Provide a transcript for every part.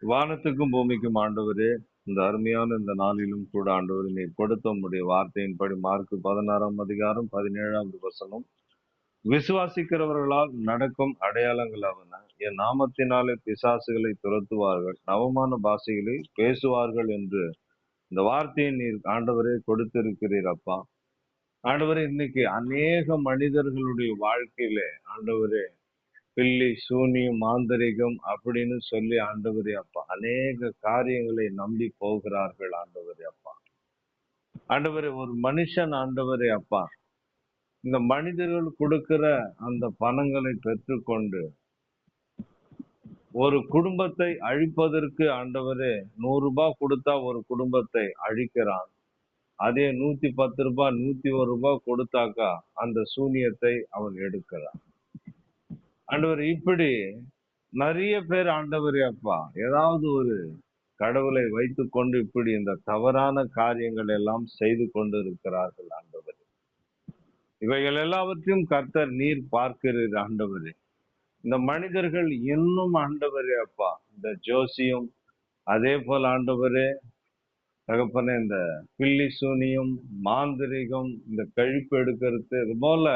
வானத்துக்கும் பூமிக்கும் ஆண்டவரே, இந்த அருமையான இந்த நாளிலும் கூட ஆண்டவரே, நீர் கொடுத்த உம்முடைய வார்த்தையின்படி மார்க் 16ஆம் அதிகாரம் 17வது வசனம், விசுவாசிக்கிறவர்களால் நடக்கும் அடையாளங்களாவன, என் நாமத்தினாலே பிசாசுகளை துரத்துவார்கள், நவமான பாஷைகளை பேசுவார்கள் என்று இந்த வார்த்தையை நீர் ஆண்டவரே கொடுத்திருக்கிறீர் அப்பா. ஆண்டவரே, இன்னைக்கு அநேக மனிதர்களுடைய வாழ்க்கையில ஆண்டவரே பில்லி சூனியம் மாந்தரிகம் அப்படின்னு சொல்லி ஆண்டவரே அப்பா அநேக காரியங்களை நம்பி போகிறார்கள் ஆண்டவரே அப்பா. ஆண்டவரே, ஒரு மனுஷன் ஆண்டவரே அப்பா இந்த மனிதர்கள் கொடுக்கிற அந்த பணங்களை பெற்றுக்கொண்டு ஒரு குடும்பத்தை அழிப்பதற்கு ஆண்டவரே 100 ரூபாய் கொடுத்தா ஒரு குடும்பத்தை அழிக்கிறான். அதே 110 ரூபாய் 101 ரூபாய் கொடுத்தாக்கா அந்த சூனியத்தை அவன் எடுக்கிறான். ஆண்டவர், இப்படி நிறைய பேர் ஆண்டவரே அப்பா ஏதாவது ஒரு கடவுளை வைத்துக்கொண்டு இப்படி இந்த தவறான காரியங்கள் எல்லாம் செய்து கொண்டு இருக்கிறார்கள் ஆண்டவரே. இவைகள் எல்லாவற்றையும் கர்த்தர் நீர் பார்க்கிறீர் ஆண்டவரே. இந்த மனிதர்கள் இன்னும் ஆண்டவரே அப்பா இந்த ஜோசியம், அதே போல ஆண்டவரே தகப்பனே இந்த பில்லி சூனியம் மாந்திரிகம், இந்த கழிப்பு எடுக்கிறது, இது போல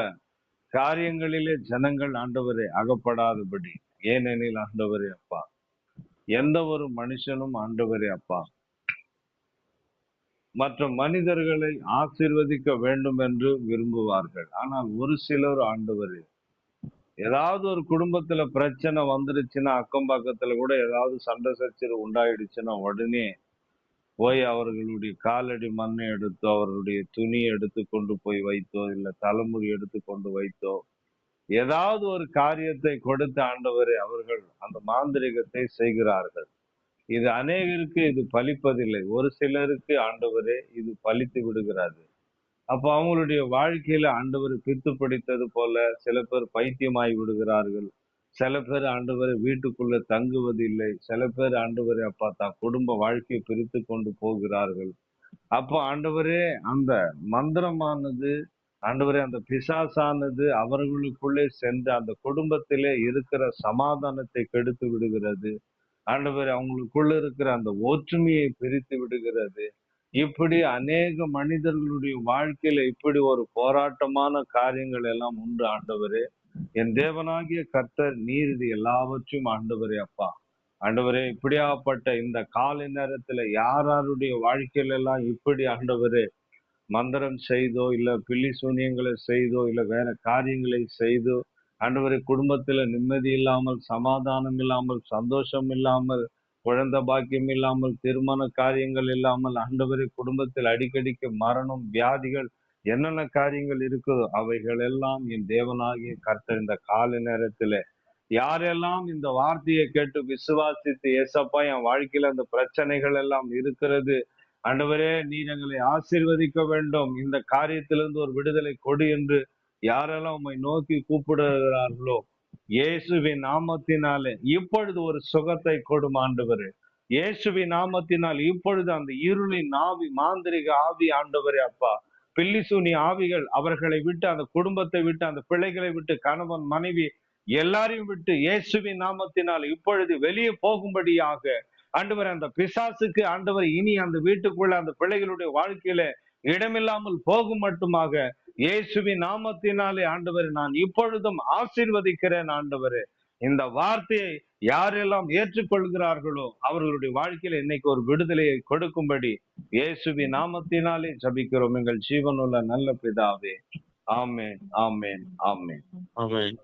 காரியங்களிலே ஜனங்கள் ஆண்டவரே அகப்படாதபடி, ஏனெனில் ஆண்டவரே அப்பா எந்த ஒரு மனுஷனும் ஆண்டவரே அப்பா மற்ற மனிதர்களை ஆசீர்வதிக்க வேண்டும் என்று விரும்புவார்கள். ஆனால் ஒரு சிலர் ஆண்டவரே ஏதாவது ஒரு குடும்பத்துல பிரச்சனை வந்துருச்சுன்னா, அக்கம் பக்கத்துல கூட ஏதாவது சண்டை சச்சரவு உண்டாயிடுச்சுன்னா உடனே போய் அவர்களுடைய காலடி மண்ணை எடுத்தோ, அவர்களுடைய துணி எடுத்து கொண்டு போய் வைத்தோ, இல்ல தலைமுடி எடுத்து கொண்டு வைத்தோ, ஏதாவது ஒரு காரியத்தை கொடுத்து ஆண்டவரே அவர்கள் அந்த மாந்திரிகத்தை செய்கிறார்கள். இது அநேகருக்கு இது பலிப்பதில்லை, ஒரு சிலருக்கு ஆண்டவரே இது பலித்து விடுகிறது. அப்ப அவங்களுடைய வாழ்க்கையில ஆண்டவர் பித்து பிடித்தது போல சில பேர் பைத்தியமாய் விடுகிறார்கள். சில பேர் ஆண்டவரை வீட்டுக்குள்ள தங்குவதில்லை. சில பேர் ஆண்டவரை அப்பா தான் குடும்ப வாழ்க்கையை பிரித்து கொண்டு போகிறார்கள். அப்போ ஆண்டவரே அந்த மந்திரமானது, ஆண்டவரே அந்த பிசாசானது அவர்களுக்குள்ளே சென்று அந்த குடும்பத்திலே இருக்கிற சமாதானத்தை கெடுத்து விடுகிறது. ஆண்டவரே அவங்களுக்குள்ள இருக்கிற அந்த ஒற்றுமையை பிரித்து விடுகிறது. இப்படி அநேக மனிதர்களுடைய வாழ்க்கையில இப்படி ஒரு போராட்டமான காரியங்கள் எல்லாம் உண்டு ஆண்டவரே. என் தேவனாகிய கர்த்தர் நீர் இது எல்லாவற்றையும் ஆண்டவரே அப்பா ஆண்டவரே இப்படியாப்பட்ட இந்த காலை நேரத்துல யாருடைய வாழ்க்கையில எல்லாம் இப்படி ஆண்டவரே மந்திரம் செய்தோ, இல்ல பில்லி சூனியங்களை செய்தோ, இல்ல வேற காரியங்களை செய்தோ ஆண்டவரே குடும்பத்துல நிம்மதி இல்லாமல், சமாதானம் இல்லாமல், சந்தோஷம் இல்லாமல், குழந்தை பாக்கியம் இல்லாமல், திருமண காரியங்கள் இல்லாமல், ஆண்டவரே குடும்பத்தில் அடிக்கடிக்கு மரணம், வியாதிகள், என்னென்ன காரியங்கள் இருக்குதோ அவைகள் எல்லாம் என் தேவனாகிய கர்த்தர் இந்த காலை நேரத்துல யாரெல்லாம் இந்த வார்த்தையை கேட்டு விசுவாசித்து, ஏசப்பா என் வாழ்க்கையில அந்த பிரச்சனைகள் எல்லாம் இருக்கிறது, ஆண்டவரே நீர் எங்களை ஆசீர்வதிக்க வேண்டும், இந்த காரியத்திலிருந்து ஒரு விடுதலை கொடு என்று யாரெல்லாம் உம்மை நோக்கி கூப்பிடுகிறார்களோ, இயேசுவின் நாமத்தினாலே இப்பொழுது ஒரு சுகத்தை கொடும் ஆண்டவரே. இயேசுவின் நாமத்தினால் இப்பொழுது அந்த இருளின் ஆவி, மாந்திரிக ஆவி ஆண்டவரே அப்பா, பில்லிசூனி ஆவிகள் அவர்களை விட்டு, அந்த குடும்பத்தை விட்டு, அந்த பிள்ளைகளை விட்டு, கணவன் மனைவி எல்லாரையும் விட்டு இயேசுவின் நாமத்தினால் இப்பொழுது வெளியே போகும்படியாக ஆண்டவர் அந்த பிசாசுக்கு ஆண்டவர் இனி அந்த வீட்டுக்குள்ள அந்த பிள்ளைகளுடைய வாழ்க்கையில இடமில்லாமல் போகும் மட்டுமாக இயேசுவின் நாமத்தினாலே ஆண்டவர் நான் இப்பொழுதும் ஆசீர்வதிக்கிறேன் ஆண்டவரே. இந்த வார்த்தையை யாரெல்லாம் ஏற்றுக்கொள்கிறார்களோ அவர்களுடைய வாழ்க்கையில இன்னைக்கு ஒரு விடுதலையை கொடுக்கும்படி இயேசுவின் நாமத்தினாலே ஜபிக்கிறோம் எங்கள் ஜீவனுள்ள நல்ல பிதாவே. ஆமேன், ஆமேன், ஆமேன். ஆமென்.